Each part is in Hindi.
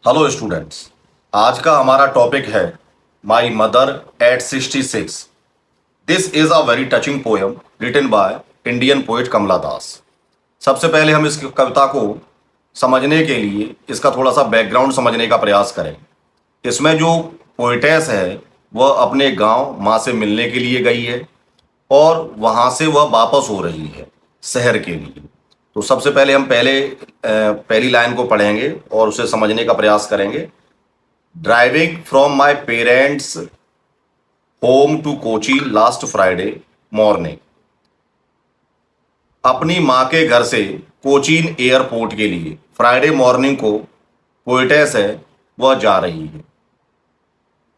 Hello students. आज का हमारा टॉपिक है my mother at 66। This is a very touching poem written by Indian poet Kamala Das. सबसे पहले हम इस कविता को समझने के लिए इसका थोड़ा सा बैकग्राउंड समझने का प्रयास करें। इसमें जो पोइटेस है वह अपने गांव माँ से मिलने के लिए गई है और वहां से वह वापस हो रही है शहर के लिए। तो सबसे पहले हम पहली लाइन को पढ़ेंगे और उसे समझने का प्रयास करेंगे। Driving from my parents home to Kochi last Friday morning. अपनी माँ के घर से कोचीन एयरपोर्ट के लिए फ्राइडे मॉर्निंग को पोइटेस है वह जा रही है।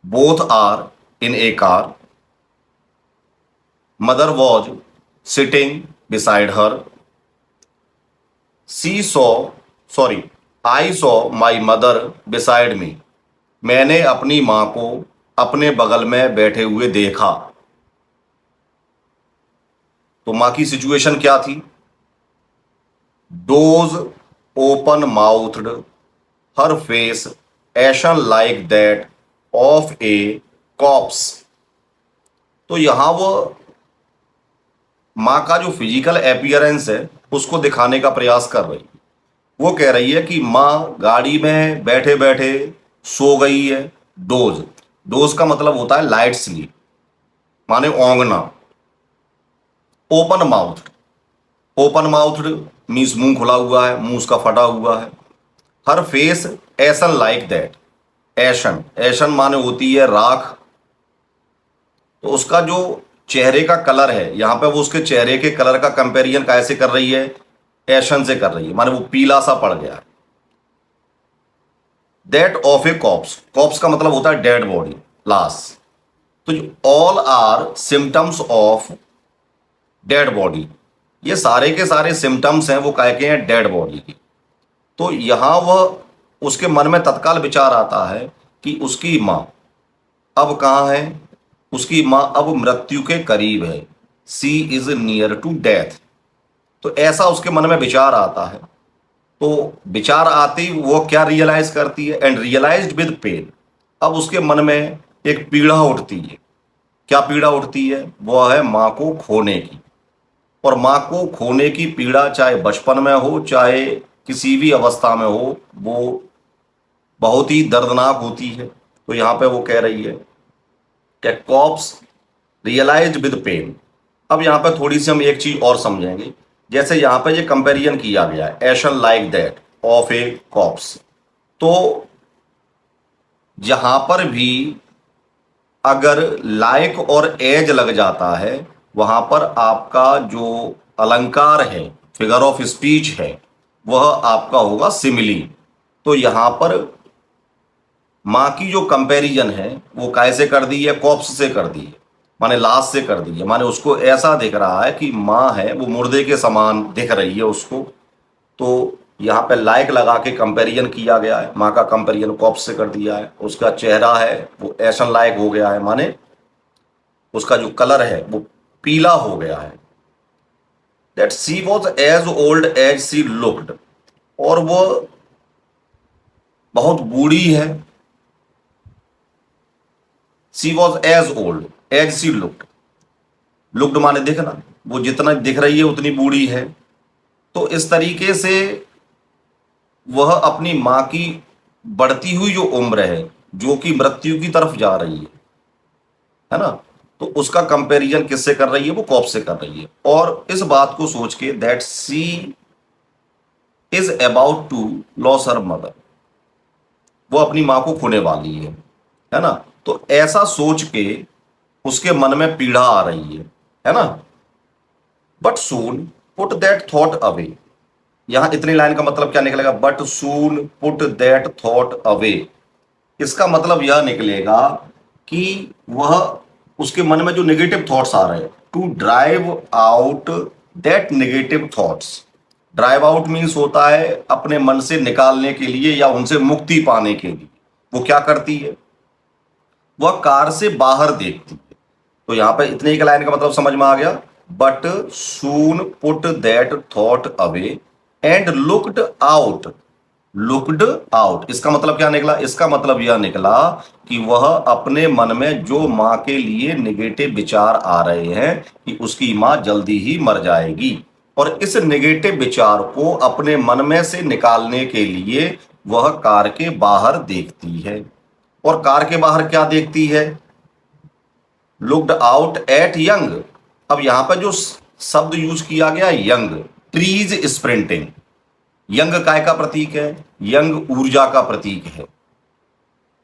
Both are in a car. Mother was sitting beside her. She saw sorry I saw my mother beside me. मैंने अपनी मां को अपने बगल में बैठे हुए देखा। तो मां की सिचुएशन क्या थी? Those open mouthed, her face ashen like that of a corpse. तो यहां वो मां का जो फिजिकल एपियरेंस है उसको दिखाने का प्रयास कर रही है। वो कह रही है कि मां गाड़ी में बैठे बैठे सो गई है। डोज डोज का मतलब होता है लाइट स्लीप, माने Ongna. Open mouth, open mouthed means मुंह खुला हुआ है, मुंह उसका फटा हुआ है। हर फेस एसन लाइक दैट। एशन एशन माने होती है राख। तो उसका जो चेहरे का कलर है, यहां पे वो उसके चेहरे के कलर का कंपेरिजन कैसे कर रही है? एशन से कर रही है, माने वो पीला सा पड़ गया है। That of a corpse, corpse का मतलब होता है डेड बॉडी, लाश। तो all are symptoms of dead body, ये सारे के सारे सिम्टम्स हैं वो कह के हैं डेड बॉडी की। तो यहां वह उसके मन में तत्काल विचार आता है कि उसकी मां अब कहां है? उसकी मां अब मृत्यु के करीब है। सी इज नियर टू डेथ। तो ऐसा उसके मन में विचार आता है। तो विचार आते ही वो क्या रियलाइज करती है? And realized with pain. अब उसके मन में एक पीड़ा उठती है। क्या पीड़ा उठती है? वह है मां को खोने की। और मां को खोने की पीड़ा चाहे बचपन में हो चाहे किसी भी अवस्था में हो, वो बहुत ही दर्दनाक होती है। तो यहां पे वो कह रही है कि कॉप्स रियलाइज्ड विद पेन। अब यहां पे थोड़ी सी हम एक चीज और समझेंगे। जैसे यहां पे ये कंपैरिजन किया गया है, ashen like that of a corpse. तो जहां पर भी अगर लाइक और एज लग जाता है, वहां पर आपका जो अलंकार है, फिगर ऑफ स्पीच है, वह आपका होगा सिमिली। तो यहां पर मां की जो कंपैरिजन है वो कैसे कर दी है? कॉप्स से कर दी है, माने लाश से कर दी है। माने उसको ऐसा दिख रहा है कि मां है वो मुर्दे के समान दिख रही है उसको। तो यहाँ पे लाइक लगा के कंपैरिजन किया गया है, माँ का कंपैरिजन कॉप्स से कर दिया है। उसका चेहरा है वो एशन लाइक हो गया है, माने उसका जो कलर है वो पीला हो गया है। That she was as old as she looked. और वो बहुत बूढ़ी है। She was as old as she looked. Looked माने देखना, वो जितना दिख रही है उतनी बूढ़ी है। तो इस तरीके से वह अपनी मां की बढ़ती हुई जो उम्र है, जो कि मृत्यु की तरफ जा रही है ना, तो उसका कंपैरिजन किससे कर रही है? वो कॉप से कर रही है। और इस बात को सोच के that she is about to lose her mother, वो अपनी मां को खोने वाली है ना। तो ऐसा सोच के उसके मन में पीड़ा आ रही है ना। But soon put that thought away. यहां इतनी लाइन का मतलब क्या निकलेगा? But soon put that thought away. इसका मतलब यह निकलेगा कि वह उसके मन में जो नेगेटिव थॉट्स आ रहे हैं, to drive out that negative thoughts. Drive out means होता है अपने मन से निकालने के लिए या उनसे मुक्ति पाने के लिए। वो क्या करती है? वह कार से बाहर देखती है। तो यहां पे इतने ही लाइन का मतलब समझ में आ गया। But soon put that thought away and looked out. Looked out. इसका मतलब क्या निकला? इसका मतलब यह निकला कि वह अपने मन में जो मां के लिए नेगेटिव विचार आ रहे हैं कि उसकी मां जल्दी ही मर जाएगी, और इस नेगेटिव विचार को अपने मन में से निकालने के लिए वह कार के बाहर देखती है। और कार के बाहर क्या देखती है? Looked out at young. अब यहां पर जो शब्द यूज किया गया यंग, ट्रीज स्प्रिंटिंग। यंग काय का प्रतीक है? यंग ऊर्जा का प्रतीक है।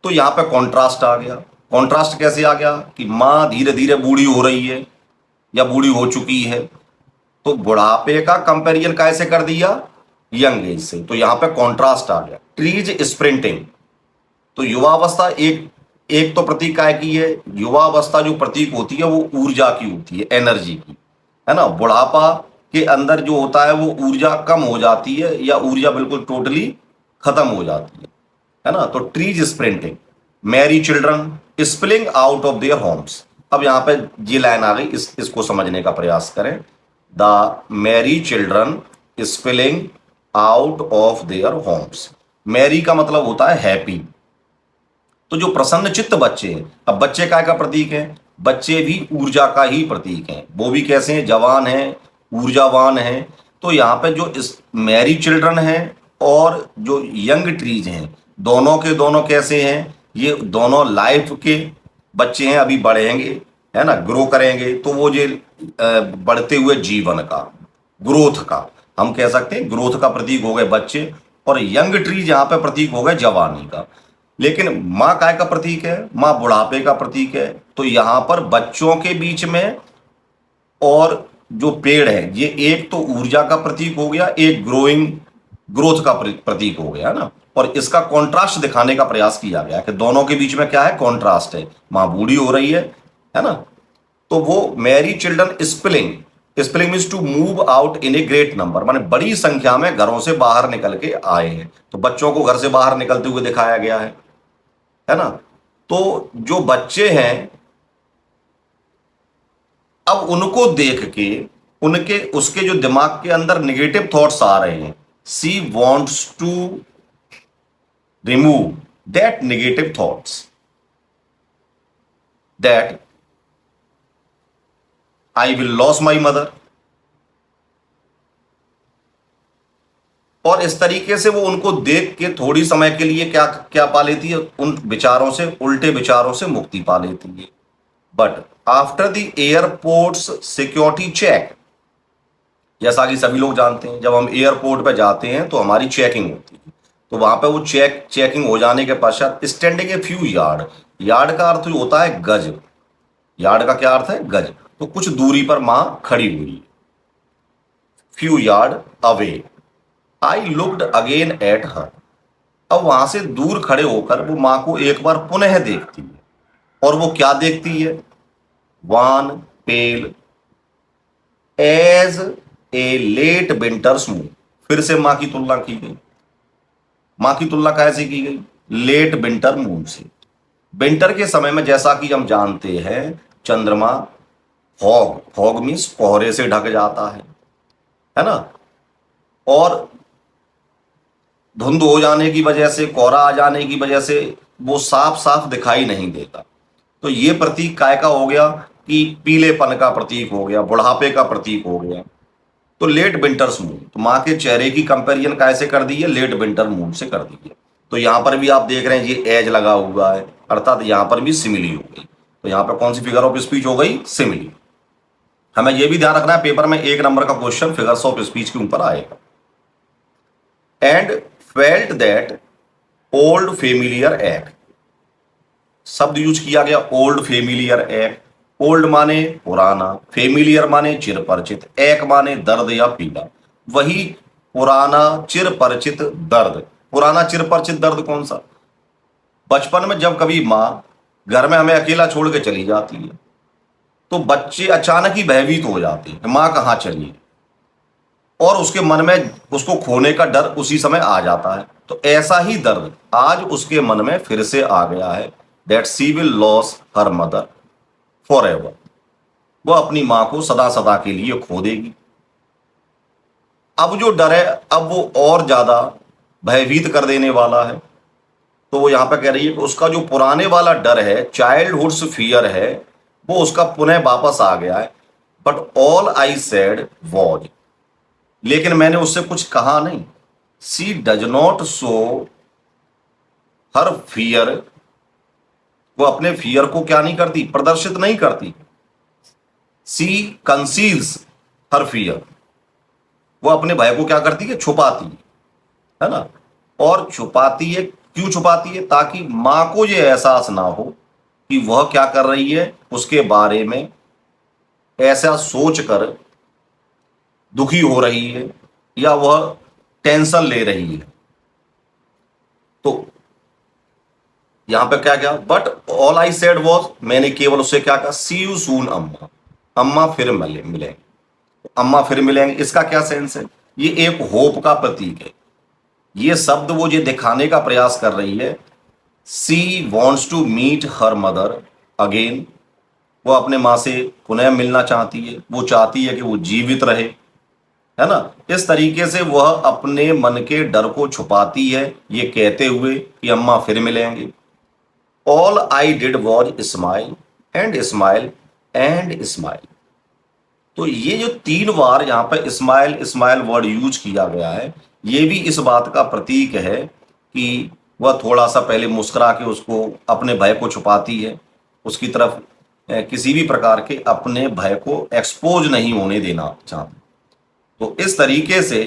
तो यहां पे कॉन्ट्रास्ट आ गया। कॉन्ट्रास्ट कैसे आ गया? कि मां धीरे धीरे बूढ़ी हो रही है या बूढ़ी हो चुकी है, तो बुढ़ापे का कंपैरिजन कैसे कर दिया? यंग एज से। तो यहां पे कॉन्ट्रास्ट आ गया। ट्रीज स्प्रिंटिंग, तो युवावस्था एक एक तो प्रतीक काय की है? युवावस्था जो प्रतीक होती है वो ऊर्जा की होती है, एनर्जी की, है ना। बुढ़ापा के अंदर जो होता है वो ऊर्जा कम हो जाती है या ऊर्जा बिल्कुल टोटली खत्म हो जाती है ना। तो trees sprinting, Mary children spilling out of their Holmes. अब यहां पे ये लाइन आ गई, इसको समझने का प्रयास करें। The merry children spilling out of their homes. Merry का मतलब होता है हैप्पी, तो जो प्रसन्न चित्त बच्चे हैं। अब बच्चे काय का प्रतीक है? बच्चे भी ऊर्जा का ही प्रतीक हैं। वो भी कैसे हैं? जवान हैं, ऊर्जावान हैं। तो यहाँ पे जो इस मैरी चिल्ड्रन हैं और जो यंग ट्रीज हैं, दोनों के दोनों कैसे हैं? ये दोनों लाइफ के बच्चे हैं, अभी बढ़ेंगे, है ना, ग्रो करेंगे। तो वो जो बढ़ते हुए जीवन का, ग्रोथ का, हम कह सकते हैं ग्रोथ का प्रतीक हो गए बच्चे, और यंग ट्रीज यहाँ पे प्रतीक हो गए जवानी का। लेकिन माँ काय का प्रतीक है? माँ बुढ़ापे का प्रतीक है। तो यहां पर बच्चों के बीच में और जो पेड़ है, ये एक तो ऊर्जा का प्रतीक हो गया, एक ग्रोथ का प्रतीक हो गया ना। और इसका कॉन्ट्रास्ट दिखाने का प्रयास किया गया कि दोनों के बीच में क्या है? कॉन्ट्रास्ट है। माँ बूढ़ी हो रही है ना। तो वो merry children spilling, spilling means to move out in a great number, माने बड़ी संख्या में घरों से बाहर निकल के आए हैं। तो बच्चों को घर से बाहर निकलते हुए दिखाया गया है ना। तो जो बच्चे हैं, अब उनको देख के उनके उसके जो दिमाग के अंदर निगेटिव थॉट्स आ रहे हैं, she wants to remove that negative thoughts, that I will loss my mother. और इस तरीके से वो उनको देख के थोड़ी समय के लिए क्या क्या पा लेती है? उन विचारों से, उल्टे विचारों से मुक्ति पा लेती है। But after the airport's security check, जैसा कि सभी लोग जानते हैं, जब हम एयरपोर्ट पे जाते हैं तो हमारी चेकिंग होती है। तो वहां पे वो चेकिंग हो जाने के पश्चात standing a few yard, yard का अर्थ होता है गज, यार्ड का क्या अर्थ है? गज। तो कुछ दूरी पर मां खड़ी हुई, few yard away, I looked again at her. अब वहां से दूर खड़े होकर वो मां को एक बार पुनः देखती है, और वो क्या देखती है? wan pale as a late winter snow. फिर से मां की तुलना की गई। मां की तुलना कैसे की गई? लेट विंटर मून से। विंटर के समय में जैसा कि हम जानते हैं, चंद्रमा फॉग, फॉग मीन्स कोहरे से ढक जाता है ना। और धुंध हो जाने की वजह से, कोहरा आ जाने की वजह से वो साफ साफ दिखाई नहीं देता। तो ये प्रतीक काय का हो गया? कि पीलेपन का प्रतीक हो गया, बुढ़ापे का प्रतीक हो गया। तो लेट विंटर्स मून, तो मां के चेहरे की कंपैरिजन कैसे कर दी है? लेट विंटर मून से कर दी है। तो यहां पर भी आप देख रहे हैं ये एज लगा हुआ है, अर्थात यहां पर भी सिमिली हो गई। तो यहां पर कौन सी फिगर ऑफ स्पीच हो गई? सिमिली। हमें यह भी ध्यान रखना है, पेपर में 1 नंबर का क्वेश्चन फिगर्स ऑफ स्पीच के ऊपर आएगा। And felt that old familiar act, शब्द यूज किया गया ओल्ड फेमिलियर एक्ट। ओल्ड माने पुराना, फेमिलियर माने चिर परिचित, एक माने दर्द या पीड़ा। वही पुराना चिर परिचित दर्द। पुराना चिर परिचित दर्द कौन सा? बचपन में जब कभी मां घर में हमें अकेला छोड़ के चली जाती है, तो बच्चे अचानक ही भयभीत हो जाते हैं, मां कहां चली है, और उसके मन में उसको खोने का डर उसी समय आ जाता है। तो ऐसा ही दर्द आज उसके मन में फिर से आ गया है, that she will loss her mother for ever. वो अपनी मां को सदा सदा के लिए खो देगी। अब जो डर है, अब वो और ज्यादा भयभीत कर देने वाला है। तो वो यहाँ पे कह रही है कि उसका जो पुराने वाला डर है, चाइल्डहुड फियर है, वो उसका पुनः वापस आ गया है। But all I said was, लेकिन मैंने उससे कुछ कहा नहीं। She does not show her fear, वो अपने फियर को क्या नहीं करती, प्रदर्शित नहीं करती। सी कंसील्स हर फियर, वो अपने भय को क्या करती है, छुपाती है ना। और छुपाती है, क्यों छुपाती है, ताकि मां को ये एहसास ना हो कि वह क्या कर रही है, उसके बारे में ऐसा सोचकर दुखी हो रही है या वह टेंशन ले रही है। तो यहां पे क्या क्या, but all I said was, मैंने केवल उससे क्या कहा, सी यू सून अम्मा, अम्मा फिर मिलेंगे। अम्मा फिर मिलेंगे, इसका क्या सेंस है, ये एक होप का प्रतीक है। ये शब्द वो ये दिखाने का प्रयास कर रही है, she wants to meet her mother again, वो अपने माँ से पुनः मिलना चाहती है, वो चाहती है कि वो जीवित रहे, है ना। इस तरीके से वह अपने मन के डर को छुपाती है, ये कहते हुए कि अम्मा फिर मिलेंगे। All I did was smile and smile and smile. तो ये जो 3 बार यहाँ पर स्माइल स्माइल वर्ड यूज किया गया है, ये भी इस बात का प्रतीक है कि वह थोड़ा सा पहले मुस्कुरा के उसको अपने भय को छुपाती है, उसकी तरफ किसी भी प्रकार के अपने भय को एक्सपोज नहीं होने देना चाहती। तो इस तरीके से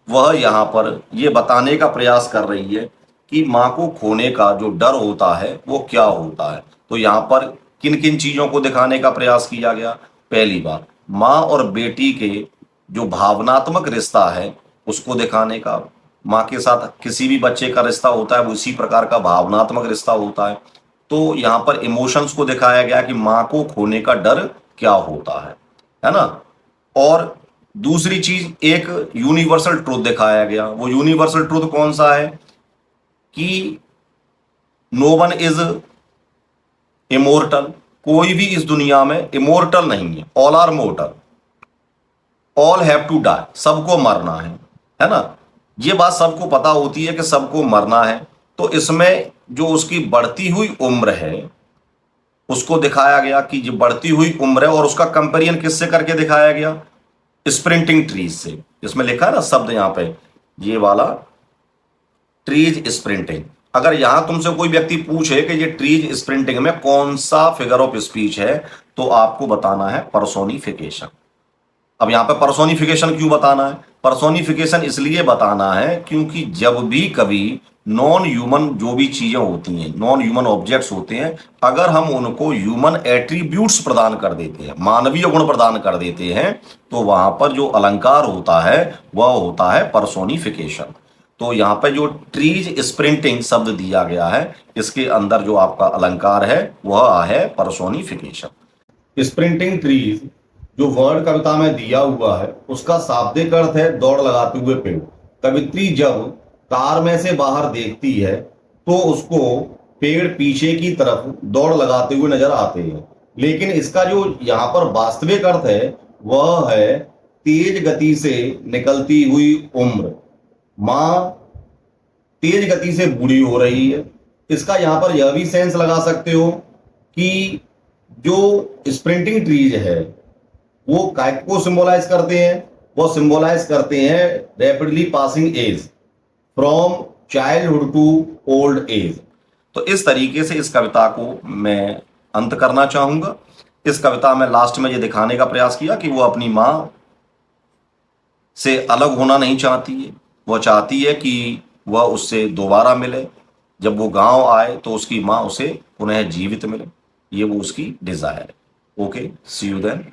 वह यहाँ पर ये बताने का प्रयास कर रही है कि माँ को खोने का जो डर होता है वो क्या होता है। तो यहाँ पर किन किन चीजों को दिखाने का प्रयास किया गया, पहली बार माँ और बेटी के जो भावनात्मक रिश्ता है उसको दिखाने का, माँ के साथ किसी भी बच्चे का रिश्ता होता है वो इसी प्रकार का भावनात्मक रिश्ता होता है। तो यहाँ पर इमोशंस को दिखाया गया कि माँ को खोने का डर क्या होता है ना। और दूसरी चीज एक यूनिवर्सल ट्रूथ दिखाया गया। वो यूनिवर्सल ट्रूथ कौन सा है कि नो वन इज इमोर्टल, कोई भी इस दुनिया में इमोर्टल नहीं है, all are mortal, all have to die, सबको मरना है ना। ये बात सबको पता होती है कि सबको मरना है। तो इसमें जो उसकी बढ़ती हुई उम्र है उसको दिखाया गया कि जो बढ़ती हुई उम्र है, और उसका कंपेरिजन किससे करके दिखाया गया, स्प्रिंटिंग ट्रीज से। इसमें लिखा है ना शब्द यहाँ पे, ये वाला ट्रीज स्प्रिंटिंग। अगर यहां तुमसे कोई व्यक्ति पूछे कि ये ट्रीज स्प्रिंटिंग में कौन सा फिगर ऑफ स्पीच है, तो आपको बताना है पर्सोनिफिकेशन। अब यहां पे पर्सोनिफिकेशन क्यों बताना है, पर्सोनिफिकेशन इसलिए बताना है क्योंकि जब भी कभी नॉन ह्यूमन जो भी चीजें होती हैं, नॉन ह्यूमन ऑब्जेक्ट्स होते हैं, अगर हम उनको ह्यूमन एट्रीब्यूट्स प्रदान कर देते हैं, मानवीय गुण प्रदान कर देते हैं, तो वहां पर जो अलंकार होता है वह होता है पर्सोनिफिकेशन। तो यहाँ पे जो ट्रीज स्प्रिंटिंग शब्द दिया गया है, इसके अंदर जो आपका अलंकार है वह है पर्सोनिफिकेशन। स्प्रिंटिंग ट्रीज जो वर्ड कविता में दिया हुआ है उसका शाब्दिक अर्थ है दौड़ लगाते हुए पेड़। कवित्री जब कार में से बाहर देखती है तो उसको पेड़ पीछे की तरफ दौड़ लगाते हुए नजर आते हैं, लेकिन इसका जो यहाँ पर वास्तविक अर्थ है वह है तेज गति से निकलती हुई उम्र, मां तेज गति से बूढ़ी हो रही है। इसका यहां पर यह भी सेंस लगा सकते हो कि जो स्प्रिंटिंग ट्रीज है वो काय को सिंबलाइज करते हैं, वो सिंबलाइज करते हैं rapidly passing age from childhood to old age. तो इस तरीके से इस कविता को मैं अंत करना चाहूंगा। इस कविता में लास्ट में ये दिखाने का प्रयास किया कि वो अपनी मां से अलग होना नहीं चाहती है, वह चाहती है कि वह उससे दोबारा मिले, जब वो गांव आए तो उसकी मां उसे पुनः जीवित मिले, ये वो उसकी डिजायर है। Okay, see you then.